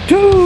2!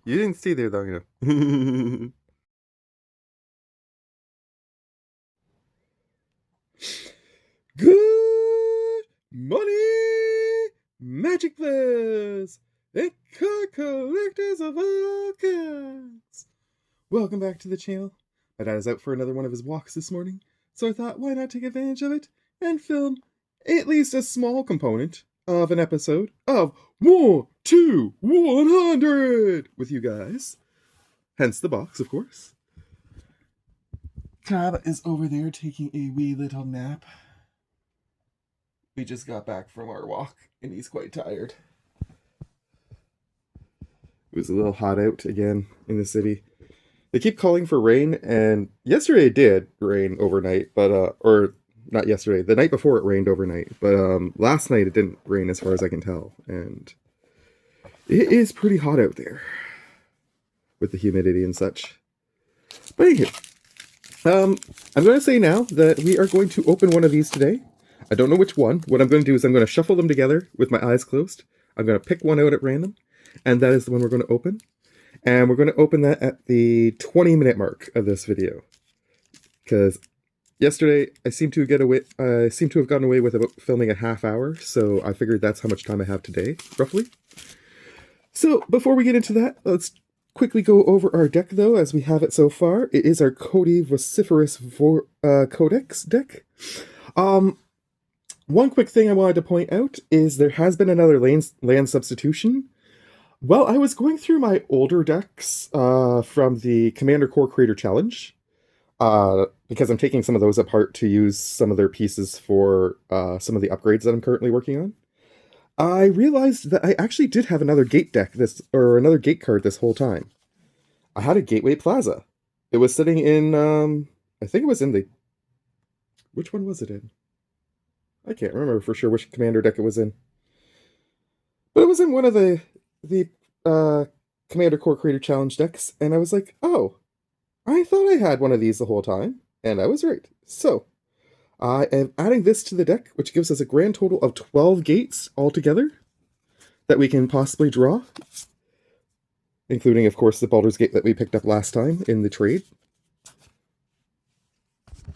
You didn't stay there long enough. Good morning, Magic players and card collectors of all kinds. Welcome back to the channel. My dad is out for another one of his walks this morning, so I thought why not take advantage of it and film at least a small component of an episode of 1 to 100 with you guys. Hence the box, of course. Tab is over there taking a wee little nap. We just got back from our walk, and he's quite tired. It was a little hot out again in the city. They keep calling for rain, and yesterday it did rain overnight, but, or not yesterday, the night before it rained overnight, but last night it didn't rain as far as I can tell, and it is pretty hot out there with the humidity and such. But anyway, I'm going to say now that we are going to open one of these today. I don't know which one. What I'm going to do is I'm going to shuffle them together with my eyes closed. I'm going to pick one out at random, and that is the one we're going to open. And we're going to open that at the 20-minute mark of this video, because yesterday I seem to have gotten away with about filming a half hour, so I figured that's how much time I have today, roughly. So before we get into that, let's quickly go over our deck, though, as we have it so far. It is our Cody Vociferous Codex deck. One quick thing I wanted to point out is there has been another land substitution. Well, I was going through my older decks from the Commander Core Creator Challenge, because I'm taking some of those apart to use some of their pieces for some of the upgrades that I'm currently working on. I realized that I actually did have another gate deck another gate card this whole time. I had a Gateway Plaza. It was sitting in, I think it was in the... Which one was it in? I can't remember for sure which Commander deck it was in. But it was in one of the Commander Core Creator Challenge decks, and I was like, oh, I thought I had one of these the whole time, and I was right. So, I am adding this to the deck, which gives us a grand total of 12 gates altogether that we can possibly draw, including, of course, the Baldur's Gate that we picked up last time in the trade.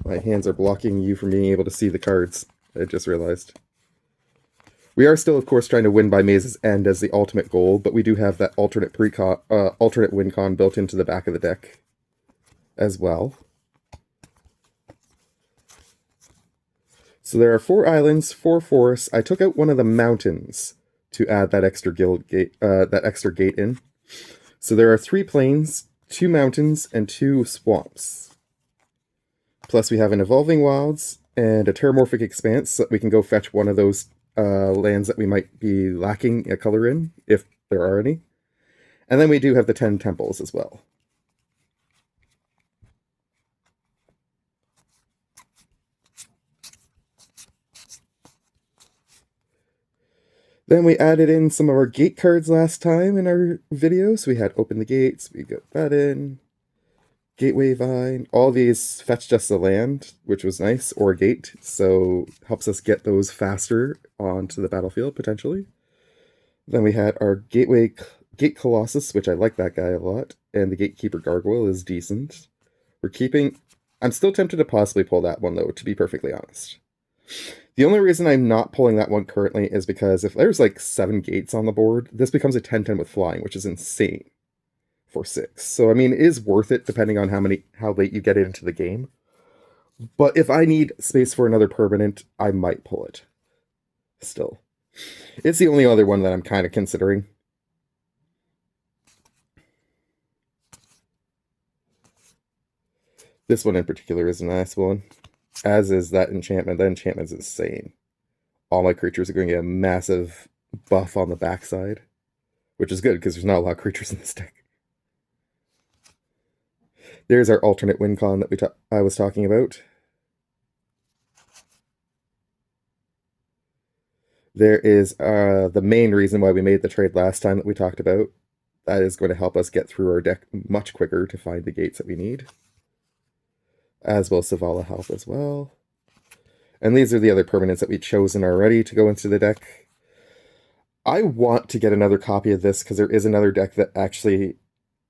My hands are blocking you from being able to see the cards, I just realized. We are still, of course, trying to win by Maze's End as the ultimate goal, but we do have that alternate win con built into the back of the deck as well. So there are 4 islands, 4 forests. I took out one of the mountains to add that extra gate in. So there are 3 plains, 2 mountains, and 2 swamps. Plus we have an Evolving Wilds and a Terramorphic Expanse, so that we can go fetch one of those lands that we might be lacking a color in, if there are any. And then we do have the 10 temples as well. Then we added in some of our gate cards last time in our video. So we had Open the Gates, we got that in. Gateway Vine, all these fetched us a land, which was nice, or a gate, so helps us get those faster onto the battlefield, potentially. Then we had our Gate Colossus, which I like that guy a lot, and the Gatekeeper Gargoyle is decent. I'm still tempted to possibly pull that one, though, to be perfectly honest. The only reason I'm not pulling that one currently is because if there's like 7 gates on the board, this becomes a 10-10 with flying, which is insane. For 6. So, I mean, it is worth it depending on how late you get into the game. But if I need space for another permanent, I might pull it. Still. It's the only other one that I'm kind of considering. This one in particular is a nice one, as is that enchantment. That enchantment's insane. All my creatures are going to get a massive buff on the backside, which is good because there's not a lot of creatures in this deck. There's our alternate win con that I was talking about. There is the main reason why we made the trade last time that we talked about. That is going to help us get through our deck much quicker to find the gates that we need. As will Savala help as well. And these are the other permanents that we've chosen already to go into the deck. I want to get another copy of this because there is another deck that actually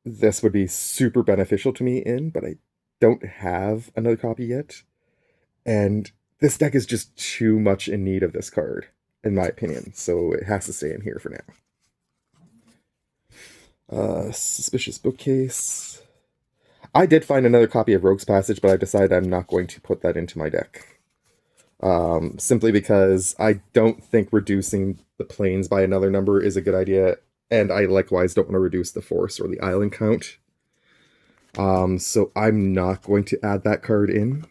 this would be super beneficial to me in, but I don't have another copy yet. And this deck is just too much in need of this card, in my opinion, so it has to stay in here for now. Suspicious Bookcase. I did find another copy of Rogue's Passage, but I decided I'm not going to put that into my deck. Simply because I don't think reducing the planes by another number is a good idea, and I likewise don't want to reduce the force or the island count. So I'm not going to add that card in.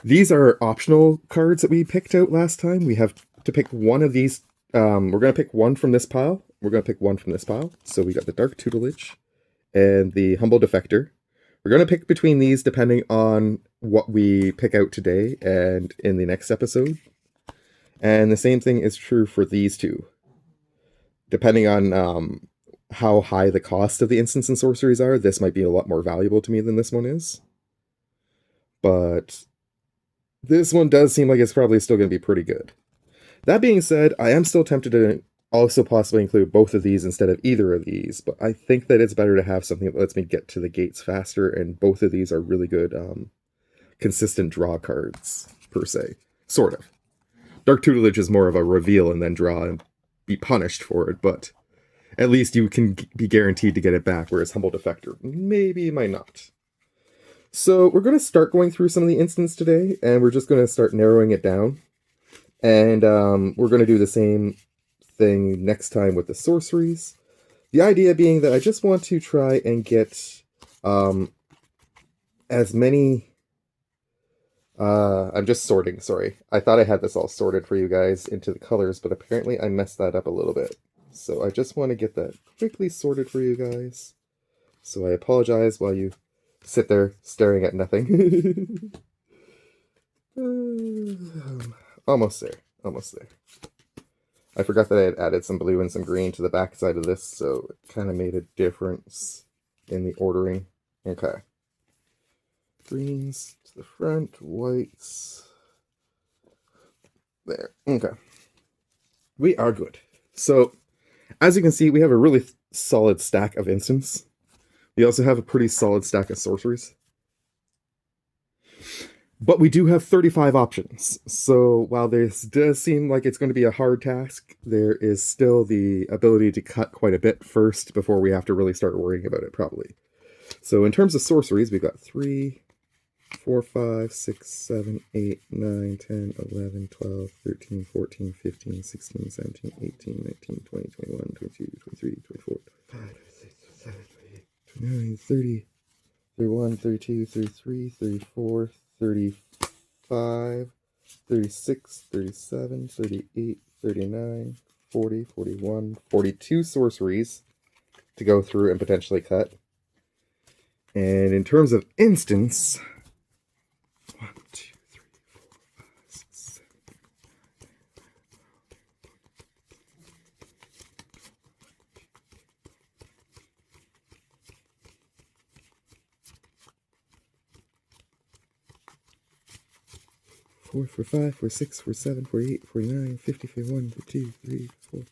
These are optional cards that we picked out last time. We have to pick one of these. We're going to pick one from this pile. We're going to pick one from this pile. So we got the Dark Tutelage and the Humble Defector. We're going to pick between these depending on what we pick out today and in the next episode. And the same thing is true for these two. Depending on how high the cost of the instants and sorceries are, this might be a lot more valuable to me than this one is. But this one does seem like it's probably still going to be pretty good. That being said, I am still tempted to also possibly include both of these instead of either of these, but I think that it's better to have something that lets me get to the gates faster, and both of these are really good consistent draw cards, per se. Sort of. Dark Tutelage is more of a reveal and then draw and be punished for it, but at least you can be guaranteed to get it back, whereas Humble Defector maybe might not. So we're going to start going through some of the instants today, and we're just going to start narrowing it down. And we're going to do the same thing next time with the sorceries. The idea being that I just want to try and get as many... I'm just sorting, sorry. I thought I had this all sorted for you guys into the colors, but apparently I messed that up a little bit. So I just want to get that quickly sorted for you guys. So I apologize while you sit there staring at nothing. Almost there. Almost there. I forgot that I had added some blue and some green to the back side of this, so it kind of made a difference in the ordering. Okay. Greens to the front, whites. There. Okay. We are good. So, as you can see, we have a really solid stack of instants. We also have a pretty solid stack of sorceries. But we do have 35 options. So while this does seem like it's going to be a hard task, there is still the ability to cut quite a bit first before we have to really start worrying about it, probably. So in terms of sorceries, we've got 3, 4, 5, 6, 7, 8, 9, 10, 11, 12, 13, 14, 15, 16, 17, 18, 19, 20, 21, 22, 23, 24, 25, 26, 27, 28, 29, 30, 31, 32, 33, 34, 35, 36, 37, 38, 39, 40, 41, 42 sorceries to go through and potentially cut. And in terms of instants, 1, 2, 3, 4, 5, 6, 7, 4, 4, 5, 4, 6, 4, 7, 48, 49, 50, 51, 52, 3, 4.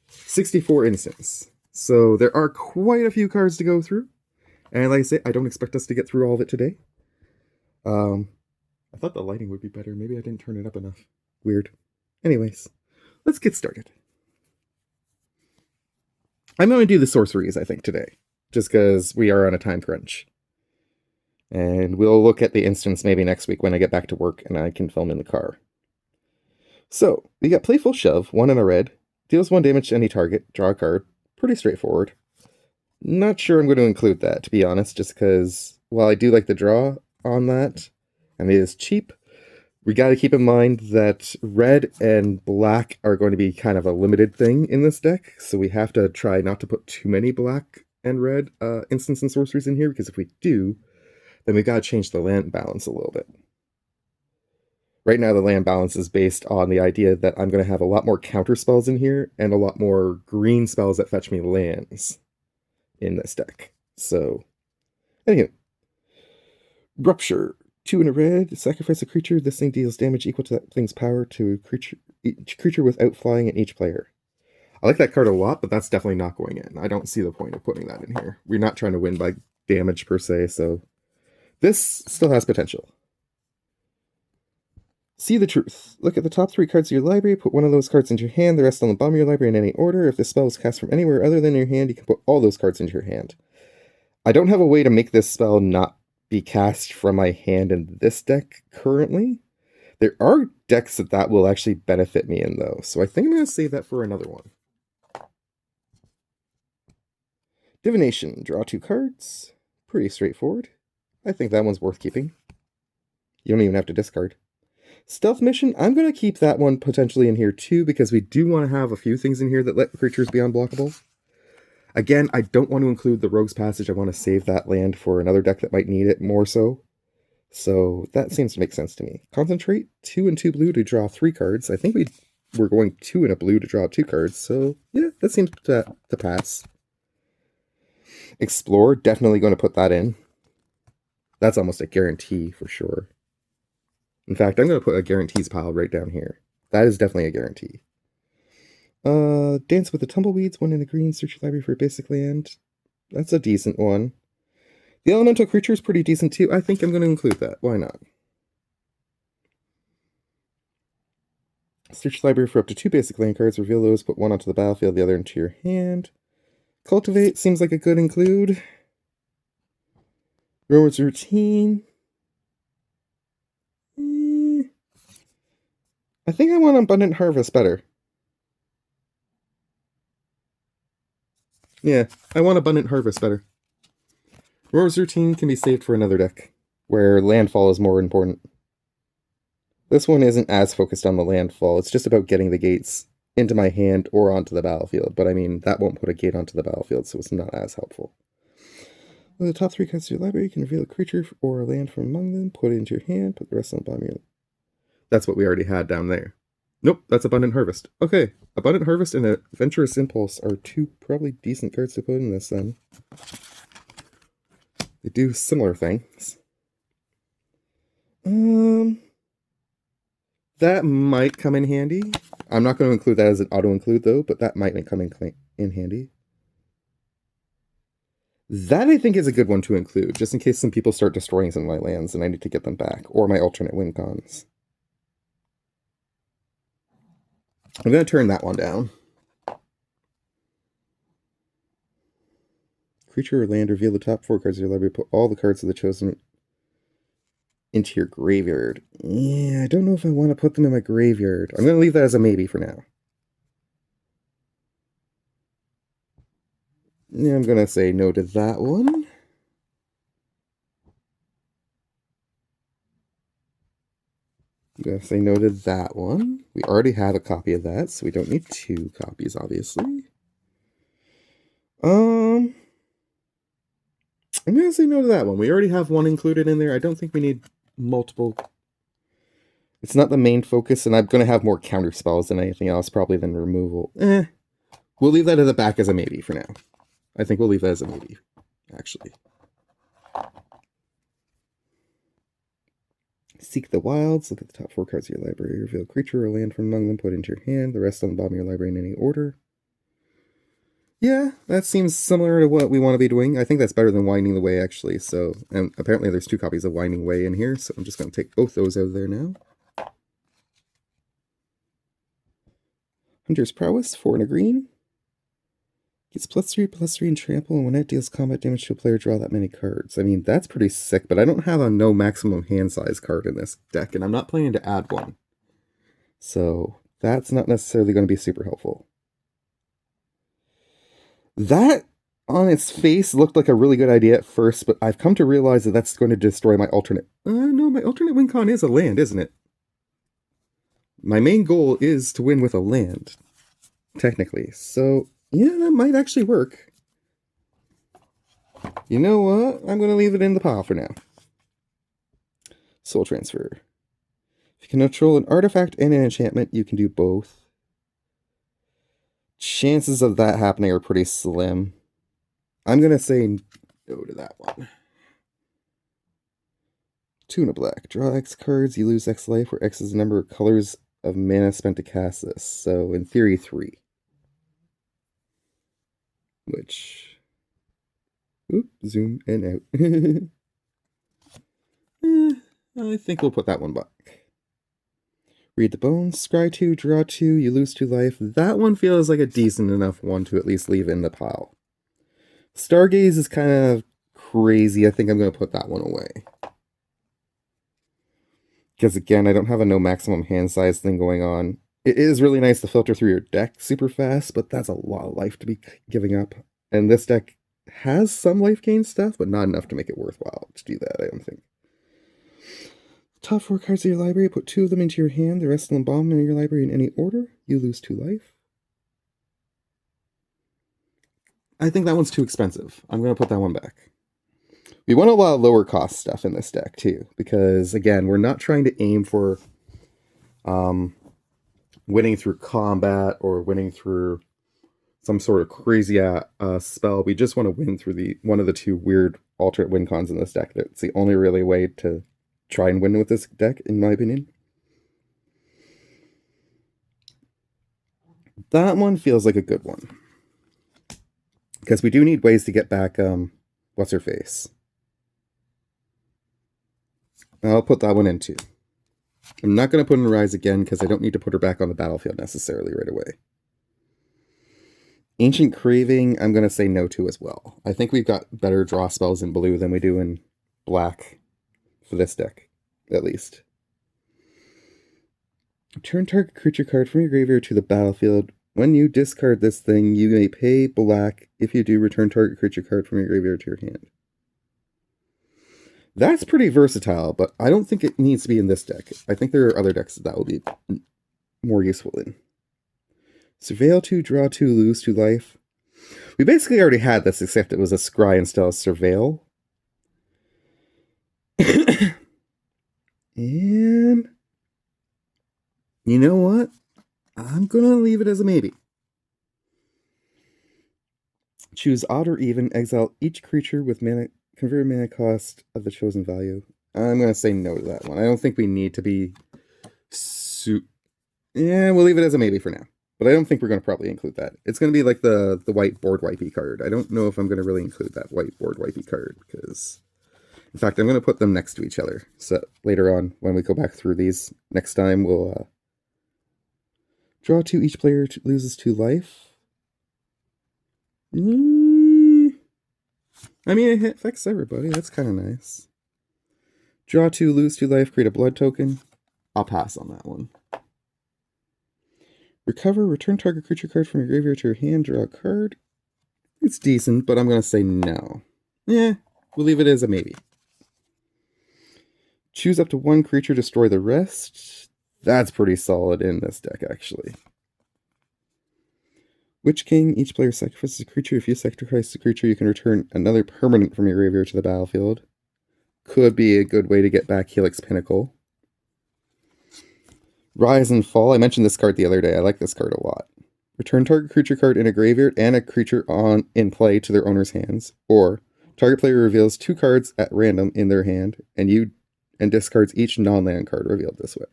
64 instants. So there are quite a few cards to go through. And like I say, I don't expect us to get through all of it today. I thought the lighting would be better. Maybe I didn't turn it up enough. Weird. Anyways, let's get started. I'm going to do the sorceries, I think, today. Just because we are on a time crunch. And we'll look at the instance maybe next week when I get back to work and I can film in the car. So, we got Playful Shove, 1 and a red. Deals 1 damage to any target. Draw a card. Pretty straightforward. Not sure I'm going to include that, to be honest, just because while I do like the draw on that, and it is cheap, we got to keep in mind that red and black are going to be kind of a limited thing in this deck, so we have to try not to put too many black and red instants and sorceries in here, because if we do, then we got to change the land balance a little bit. Right now, the land balance is based on the idea that I'm going to have a lot more counter spells in here and a lot more green spells that fetch me lands in this deck. So, anywho, Rupture. 2 in a red, sacrifice a creature. This thing deals damage equal to that thing's power to each creature without flying in each player. I like that card a lot, but that's definitely not going in. I don't see the point of putting that in here. We're not trying to win by damage per se, so this still has potential. See the truth. Look at the top 3 cards of your library, put one of those cards into your hand, the rest on the bottom of your library in any order. If the spell is cast from anywhere other than your hand, you can put all those cards into your hand. I don't have a way to make this spell not be cast from my hand in this deck currently. There are decks that will actually benefit me in, though, so I think I'm going to save that for another one. Divination. Draw 2 cards. Pretty straightforward. I think that one's worth keeping. You don't even have to discard. Stealth Mission, I'm going to keep that one potentially in here too, because we do want to have a few things in here that let creatures be unblockable. Again, I don't want to include the Rogue's Passage. I want to save that land for another deck that might need it more so. So that seems to make sense to me. Concentrate, 2 and 2 blue to draw 3 cards. I think we're going 2 and a blue to draw 2 cards, so yeah, that seems to pass. Explore, definitely going to put that in. That's almost a guarantee for sure. In fact, I'm going to put a guarantees pile right down here. That is definitely a guarantee. Dance with the Tumbleweeds, 1 in a green, search your library for a basic land. That's a decent one. The Elemental Creature is pretty decent too. I think I'm going to include that. Why not? Search your library for up to 2 basic land cards, reveal those, put 1 onto the battlefield, the other into your hand. Cultivate seems like a good include. Rowards Routine. I think I want Abundant Harvest better. Yeah, I want Abundant Harvest better. Roar's Routine can be saved for another deck, where landfall is more important. This one isn't as focused on the landfall, it's just about getting the gates into my hand or onto the battlefield, but I mean, that won't put a gate onto the battlefield, so it's not as helpful. With the top 3 cards of your library, you can reveal a creature or a land from among them, put it into your hand, put the rest on the bottom of your... That's what we already had down there. Nope, that's Abundant Harvest. Okay, Abundant Harvest and Adventurous Impulse are 2 probably decent cards to put in this then. They do similar things. That might come in handy. I'm not going to include that as an auto-include though, but that might come in handy. That I think is a good one to include, just in case some people start destroying some of my lands and I need to get them back, or my alternate win cons. I'm going to turn that one down. Creature or land, reveal the top 4 cards of your library, put all the cards of the chosen into your graveyard. Yeah, I don't know if I want to put them in my graveyard. I'm going to leave that as a maybe for now. Yeah, I'm going to say no to that one. I'm going to say no to that one. We already have a copy of that, so we don't need 2 copies, obviously. I'm going to say no to that one. We already have 1 included in there. I don't think we need multiple. It's not the main focus, and I'm going to have more counter spells than anything else, probably than removal. We'll leave that at the back as a maybe for now. I think we'll leave that as a maybe, actually. Seek the Wilds. Look at the top 4 cards of your library. Reveal a creature or land from among them. Put it into your hand. The rest on the bottom of your library in any order. Yeah, that seems similar to what we want to be doing. I think that's better than Winding the Way, actually. So, and apparently there's 2 copies of Winding Way in here, so I'm just going to take both those out of there now. Hunter's Prowess, 4 and a green. Gets +3/+3 and trample, and when it deals combat damage to a player, draw that many cards. I mean, that's pretty sick, but I don't have a no maximum hand size card in this deck, and I'm not planning to add one. So, that's not necessarily going to be super helpful. That on its face looked like a really good idea at first, but I've come to realize that that's going to destroy my alternate. No, my alternate win con is a land, isn't it? My main goal is to win with a land, technically. So, yeah, that might actually work. You know what? I'm going to leave it in the pile for now. Soul transfer. If you can control an artifact and an enchantment, you can do both. Chances of that happening are pretty slim. I'm going to say no to that one. Tuna black. Draw X cards, you lose X life, where X is the number of colors of mana spent to cast this. So, in theory, 3. Which... Oop, zoom and out. I think we'll put that one back. Read the bones, scry 2, draw 2, you lose 2 life. That one feels like a decent enough one to at least leave in the pile. Stargaze is kind of crazy. I think I'm going to put that one away. Because again, I don't have a no maximum hand size thing going on. It is really nice to filter through your deck super fast, but that's a lot of life to be giving up. And this deck has some life gain stuff, but not enough to make it worthwhile to do that, I don't think. Top 4 cards of your library, put 2 of them into your hand, the rest of them bomb in your library in any order. You lose 2 life. I think that one's too expensive. I'm going to put that one back. We want a lot of lower cost stuff in this deck too, because again, we're not trying to aim for winning through combat or winning through some sort of crazy spell. We just want to win through one of the 2 weird alternate win cons in this deck. That's the only really way to try and win with this deck, in my opinion. That one feels like a good one. Because we do need ways to get back, what's-her-face. I'll put that one in too. I'm not going to put in Rise again, because I don't need to put her back on the battlefield necessarily right away. Ancient Craving, I'm going to say no to as well. I think we've got better draw spells in blue than we do in black. For this deck, at least. Return target creature card from your graveyard to the battlefield. When you discard this thing, you may pay black. If you do, return target creature card from your graveyard to your hand. That's pretty versatile, but I don't think it needs to be in this deck. I think there are other decks that will be more useful in. Surveil 2, draw 2, lose 2 life. We basically already had this, except it was a scry instead of surveil. And you know what? I'm gonna leave it as a maybe. Choose odd or even. Exile each creature with mana, convert mana cost of the chosen value. I'm gonna say no to that one. I don't think we need to be yeah, we'll leave it as a maybe for now. But I don't think we're gonna probably include that. It's gonna be like the white board wipey card. I don't know if I'm gonna really include that white board wipey card, because in fact, I'm going to put them next to each other. So later on, when we go back through these, next time we'll draw 2. Each player loses 2 life. I mean, it affects everybody. That's kind of nice. Draw 2, lose 2 life, create a blood token. I'll pass on that one. Recover, return target creature card from your graveyard to your hand, draw a card. It's decent, but I'm going to say no. Yeah, we'll leave it as a maybe. Choose up to 1 creature, destroy the rest. That's pretty solid in this deck, actually. Witch King, each player sacrifices a creature. If you sacrifice a creature, you can return another permanent from your graveyard to the battlefield. Could be a good way to get back Helix Pinnacle. Rise and Fall. I mentioned this card the other day. I like this card a lot. Return target creature card in a graveyard and a creature in play to their owner's hands. Or target player reveals 2 cards at random in their hand, and discards each non-land card revealed this way.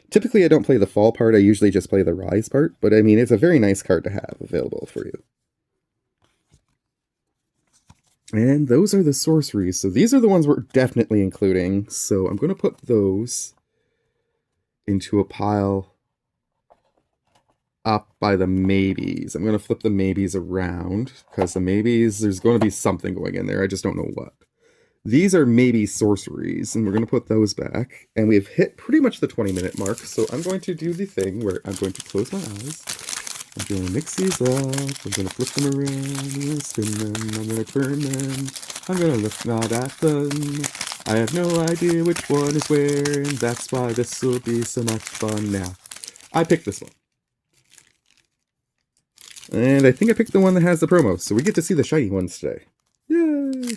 Typically, I don't play the Fall part. I usually just play the Rise part. But I mean, it's a very nice card to have available for you. And those are the sorceries. So these are the ones we're definitely including. So I'm going to put those into a pile up by the maybes. I'm going to flip the maybes around, because the maybes, there's going to be something going in there. I just don't know what. These are maybe sorceries, and we're going to put those back. And we've hit pretty much the 20-minute mark, so I'm going to do the thing where I'm going to close my eyes I'm gonna mix these up, I'm gonna flip them around, I'm gonna spin them, I'm gonna turn them, I'm gonna look not at them. I have no idea which one is where, and that's why this will be so much fun now. I picked this one. And I think I picked the one that has the promo, so we get to see the shiny ones today. Yay!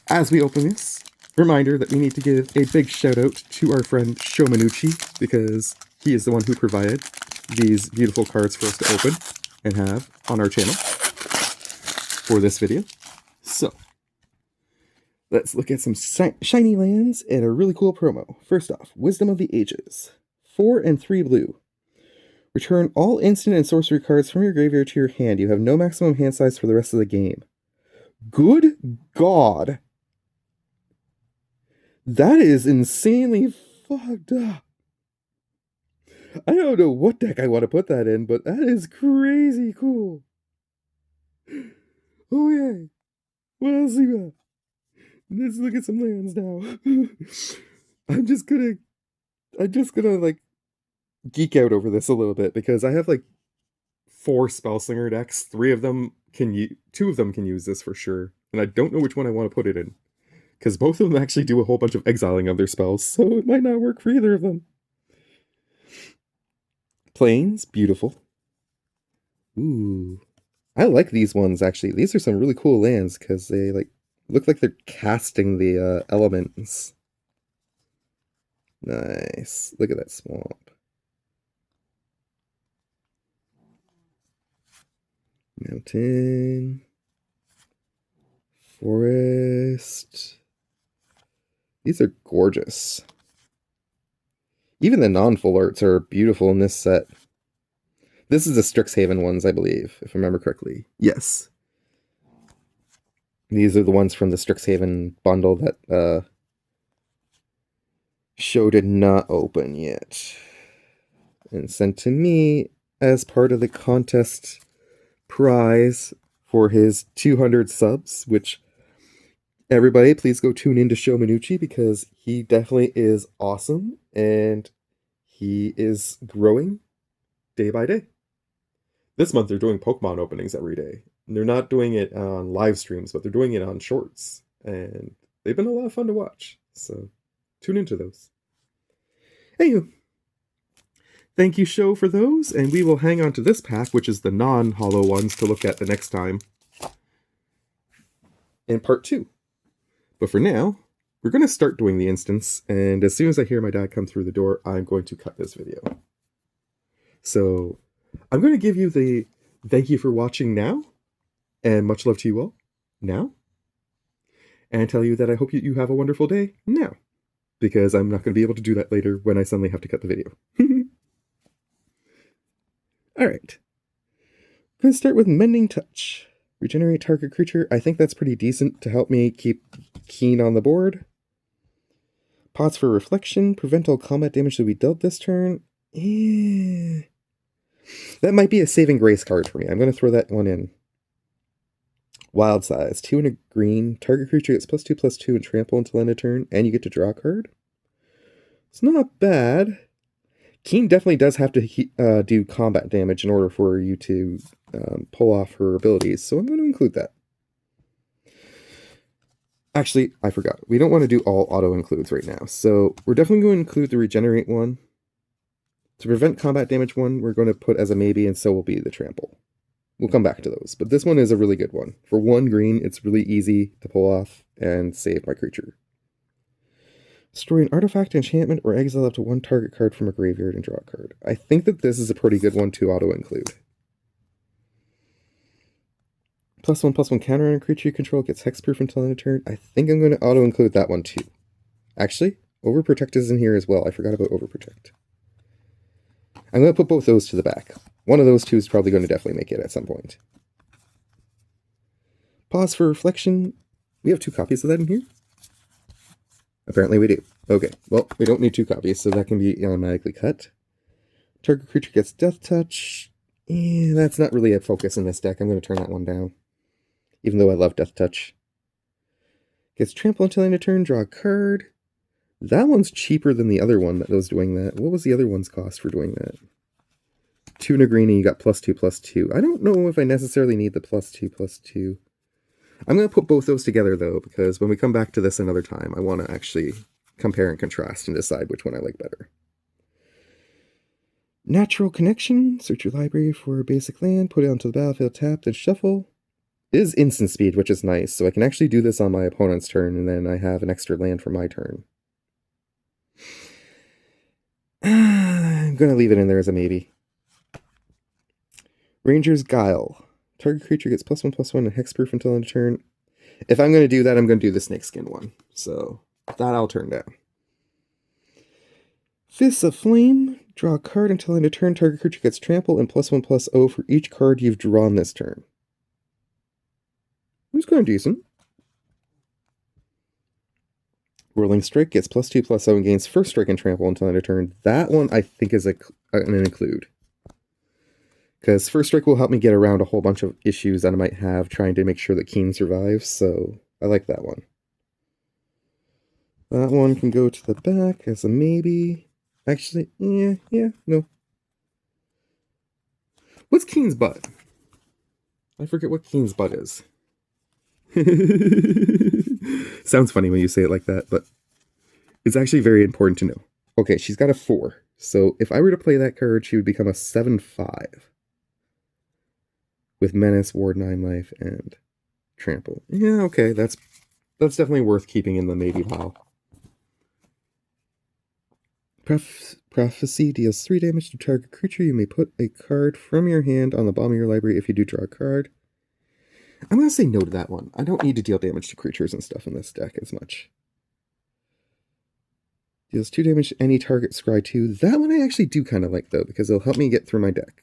As we open this, reminder that we need to give a big shout out to our friend Shomenuchi, because he is the one who provided these beautiful cards for us to open and have on our channel for this video. So, let's look at some shiny lands and a really cool promo. First off, Wisdom of the Ages. 4 and 3 blue. Return all instant and sorcery cards from your graveyard to your hand. You have no maximum hand size for the rest of the game. Good God! That is insanely fucked up. I don't know what deck I want to put that in, but that is crazy cool. Oh yeah. What else we got? Let's look at some lands now. I'm just gonna like geek out over this a little bit because I have like 4 Spellslinger decks. 2 of them can use this for sure, and I don't know which one I want to put it in because both of them actually do a whole bunch of exiling of their spells, so it might not work for either of them. Plains, beautiful. Ooh, I like these ones actually. These are some really cool lands because they like look like they're casting the elements. Nice. Look at that swamp. Mountain. Forest. These are gorgeous. Even the non-full arts are beautiful in this set. This is the Strixhaven ones, I believe, if I remember correctly. Yes. These are the ones from the Strixhaven bundle that Show did not open yet. And sent to me as part of the contest prize for his 200 subs, which everybody please go tune into Shomenuchi because he definitely is awesome and he is growing day by day. This month they're doing Pokemon openings every day. And they're not doing it on live streams, but they're doing it on shorts. And they've been a lot of fun to watch. So tune into those. Anywho, thank you, Show, for those. And we will hang on to this pack, which is the non-hollow ones, to look at the next time in part 2. But for now, we're going to start doing the instance. And as soon as I hear my dad come through the door, I'm going to cut this video. So I'm going to give you the thank you for watching now. And much love to you all now. And tell you that I hope you have a wonderful day now. Because I'm not going to be able to do that later when I suddenly have to cut the video. Alright. I'm going to start with Mending Touch. Regenerate target creature. I think that's pretty decent to help me keep keen on the board. Pause for Reflection. Prevent all combat damage that we dealt this turn. That might be a saving grace card for me. I'm going to throw that one in. Wild Size. 2 and a green. Target creature gets +2/+2 and trample until end of turn, and you get to draw a card. It's not bad. Keen definitely does have to do combat damage in order for you to pull off her abilities, so I'm going to include that. Actually, I forgot. We don't want to do all auto-includes right now, so we're definitely going to include the Regenerate one. To prevent combat damage one, we're going to put as a maybe, and so will be the Trample. We'll come back to those, but this one is a really good one. For 1 green, it's really easy to pull off and save my creature. Destroy an artifact, enchantment, or exile up to 1 target card from a graveyard and draw a card. I think that this is a pretty good one to auto-include. +1/+1 counter on a creature you control gets hexproof until end of turn. I think I'm going to auto-include that one too. Actually, Overprotect is in here as well. I forgot about Overprotect. I'm going to put both those to the back. One of those two is probably going to definitely make it at some point. Pause for Reflection. We have 2 copies of that in here? Apparently we do. Okay, well, we don't need 2 copies, so that can be automatically cut. Target creature gets Death Touch. That's not really a focus in this deck. I'm going to turn that one down. Even though I love Death Touch. Gets Trample until end of turn, draw a card. That one's cheaper than the other one that was doing that. What was the other one's cost for doing that? 2 and a green and you got +2/+2. I don't know if I necessarily need the +2/+2. I'm going to put both those together, though, because when we come back to this another time, I want to actually compare and contrast and decide which one I like better. Natural Connection. Search your library for a basic land, put it onto the battlefield tapped, and shuffle. It is instant speed, which is nice, so I can actually do this on my opponent's turn, and then I have an extra land for my turn. I'm going to leave it in there as a maybe. Ranger's Guile. Target creature gets +1/+1 and hexproof until end of turn. If I'm going to do that, I'm going to do the snakeskin one. So that I'll turn down. Fists of Flame. Draw a card until end of turn. Target creature gets trample and +1/+0 for each card you've drawn this turn. It's kind of decent. Whirling Strike gets +2/+0 and gains first strike and trample until end of turn. That one I think is an include. Because first strike will help me get around a whole bunch of issues that I might have trying to make sure that Keen survives, so I like that one. That one can go to the back as a maybe. Actually, yeah, no. What's Keen's butt? I forget what Keen's butt is. Sounds funny when you say it like that, but it's actually very important to know. Okay, she's got a 4, so if I were to play that card, she would become a 7/5. With Menace, Ward 9 life, and Trample. Yeah, okay, that's definitely worth keeping in the maybe pile. Prophecy deals 3 damage to target creature. You may put a card from your hand on the bottom of your library if you do draw a card. I'm going to say no to that one. I don't need to deal damage to creatures and stuff in this deck as much. Deals 2 damage to any target, scry 2. That one I actually do kind of like, though, because it'll help me get through my deck.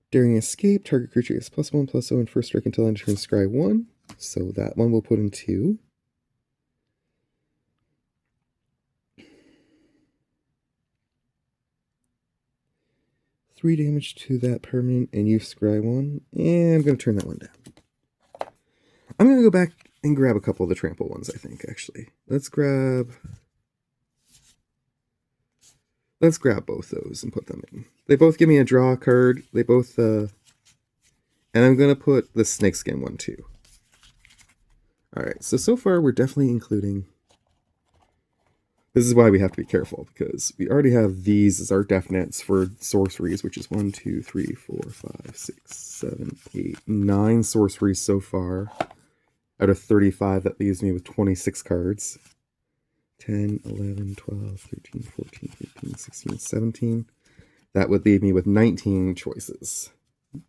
During escape, target creature gets +1/+0 and first strike until end of turn, scry 1. So that one we'll put in 2. Three damage to that permanent, and you scry 1. And I'm going to turn that one down. I'm going to go back and grab a couple of the trample ones, I think, actually. Let's grab both those and put them in. They both give me a draw card. They both, and I'm going to put the snakeskin one too. Alright, so far we're definitely including... This is why we have to be careful, because we already have these as our definites for sorceries, which is 1, 2, 3, 4, 5, 6, 7, 8, 9 sorceries so far. Out of 35, that leaves me with 26 cards. 10, 11, 12, 13, 14, 15, 16, 17. That would leave me with 19 choices.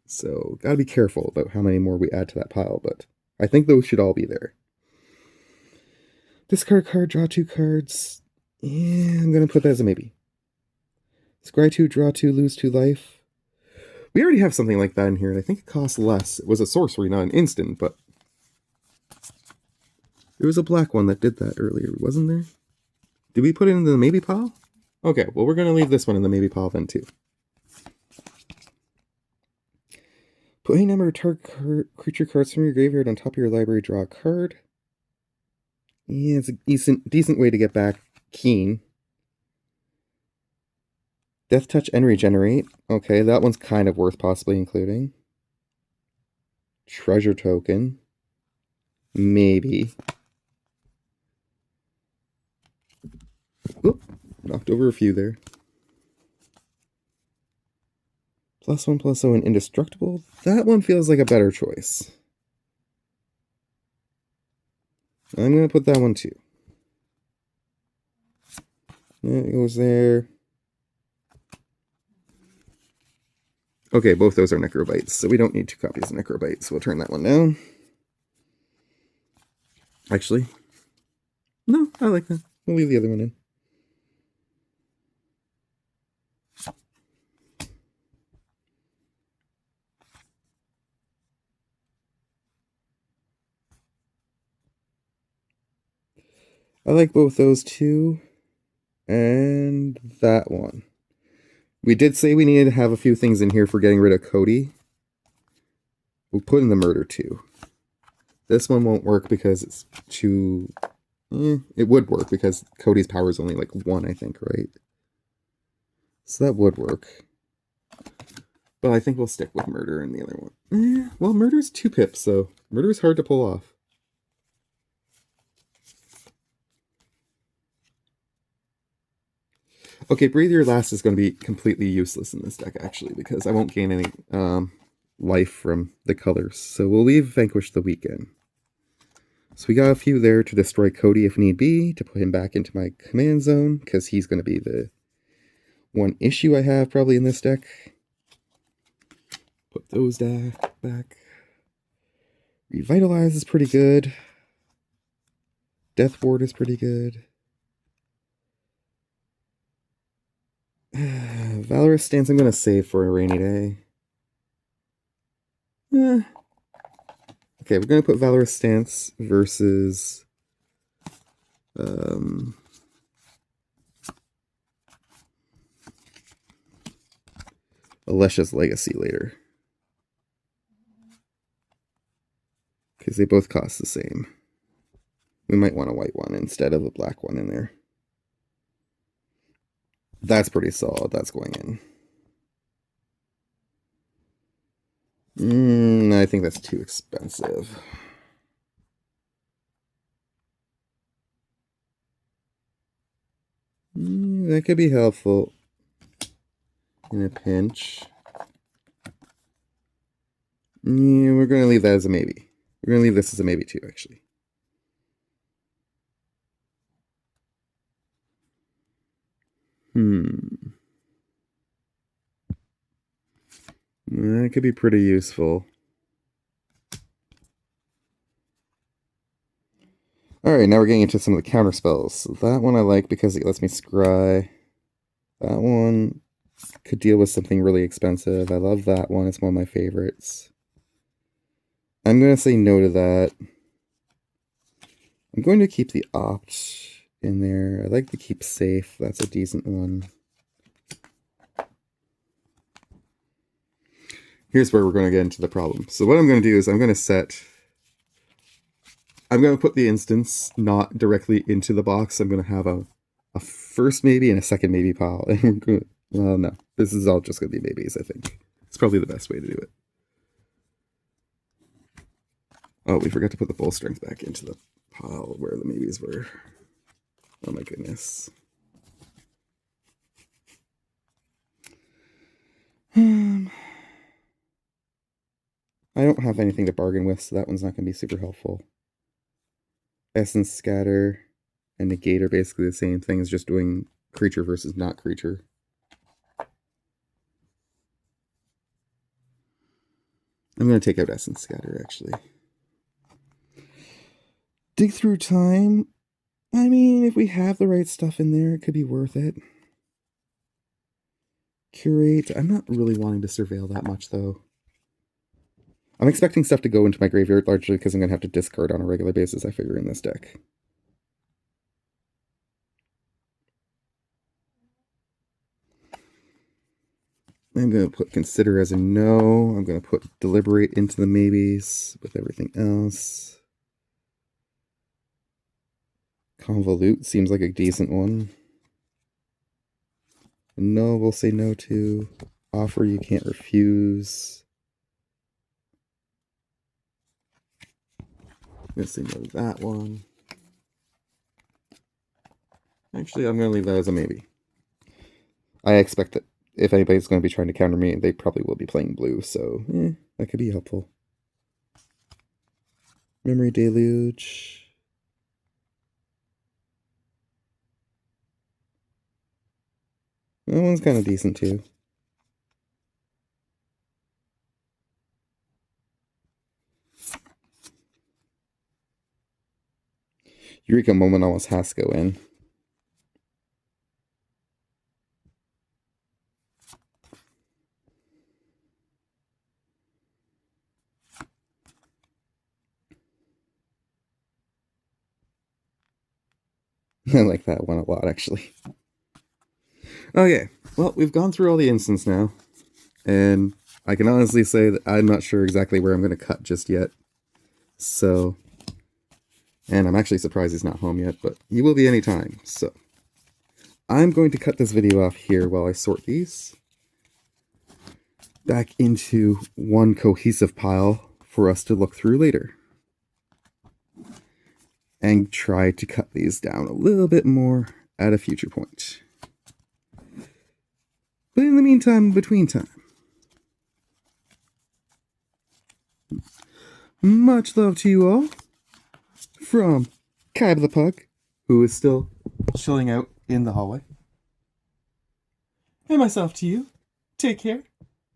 So, gotta be careful about how many more we add to that pile, but I think those should all be there. Discard card, draw 2 cards. Yeah, I'm gonna put that as a maybe. Scry 2, draw 2, lose 2 life. We already have something like that in here, and I think it costs less. It was a sorcery, not an instant, but... There was a black one that did that earlier, wasn't there? Did we put it in the maybe pile? Okay, well we're going to leave this one in the maybe pile then too. Put any number of target creature cards from your graveyard on top of your library, draw a card. Yeah, it's a decent way to get back Keen. Death Touch and Regenerate. Okay, that one's kind of worth possibly including. Treasure Token. Maybe. Oop, knocked over a few there. +1/+0 and Indestructible. That one feels like a better choice. I'm going to put that one too. Yeah, it goes there. Okay, both those are Necrobites, so we don't need 2 copies of Necrobites, so we'll turn that one down. Actually, no, I like that. We'll leave the other one in. I like both those two, and that one. We did say we needed to have a few things in here for getting rid of Cody. We'll put in the murder too. This one won't work because it's too... it would work because Cody's power is only like 1, I think, right? So that would work. But I think we'll stick with murder in the other one. Well, murder's 2 pips, so murder's hard to pull off. Okay, Breathe Your Last is going to be completely useless in this deck, actually, because I won't gain any life from the colors. So we'll leave Vanquish the Weekend. So we got a few there to destroy Cody if need be, to put him back into my command zone, because he's going to be the one issue I have probably in this deck. Put those back. Revitalize is pretty good. Death Ward is pretty good. Valorous Stance I'm going to save for a rainy day. Okay, we're going to put Valorous Stance versus Alesha's Legacy later. Because they both cost the same. We might want a white one instead of a black one in there. That's pretty solid. That's going in. I think that's too expensive. That could be helpful in a pinch. Yeah, we're going to leave that as a maybe. We're going to leave this as a maybe too, actually. That could be pretty useful. Alright, now we're getting into some of the counter spells. So that one I like because it lets me scry. That one could deal with something really expensive. I love that one. It's one of my favorites. I'm going to say no to that. I'm going to keep the Opt in there. I like to keep safe. That's a decent one. Here's where we're going to get into the problem. So what I'm going to do is I'm going to put the instance not directly into the box. I'm going to have a first maybe and a second maybe pile. And we're going to, well, no. This is all just going to be maybes, I think. It's probably the best way to do it. Oh, we forgot to put the full strength back into the pile where the maybes were. Oh my goodness. I don't have anything to bargain with, so that one's not going to be super helpful. Essence Scatter and Negate are basically the same thing as just doing creature versus not creature. I'm going to take out Essence Scatter, actually. Dig Through Time. I mean, if we have the right stuff in there, it could be worth it. Curate. I'm not really wanting to surveil that much, though. I'm expecting stuff to go into my graveyard largely because I'm going to have to discard on a regular basis, I figure, in this deck. I'm going to put Consider as a no. I'm going to put Deliberate into the maybes with everything else. Convolute seems like a decent one. No, we'll say no to. Offer you can't refuse. I'm going to say no to that one. Actually, I'm going to leave that as a maybe. I expect that if anybody's going to be trying to counter me, they probably will be playing blue, so that could be helpful. Memory Deluge. That one's kind of decent, too. Eureka Moment almost has to go in. I like that one a lot, actually. Okay, well, we've gone through all the instants now, and I can honestly say that I'm not sure exactly where I'm going to cut just yet. So, and I'm actually surprised he's not home yet, but he will be anytime, so. I'm going to cut this video off here while I sort these back into one cohesive pile for us to look through later. And try to cut these down a little bit more at a future point. But in the meantime, between time, much love to you all from Kyba the Pug, who is still chilling out in the hallway. And myself to you. Take care.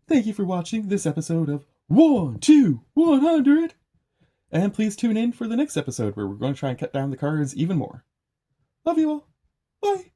Thank you for watching this episode of 1 to 100. And please tune in for the next episode where we're going to try and cut down the cards even more. Love you all. Bye.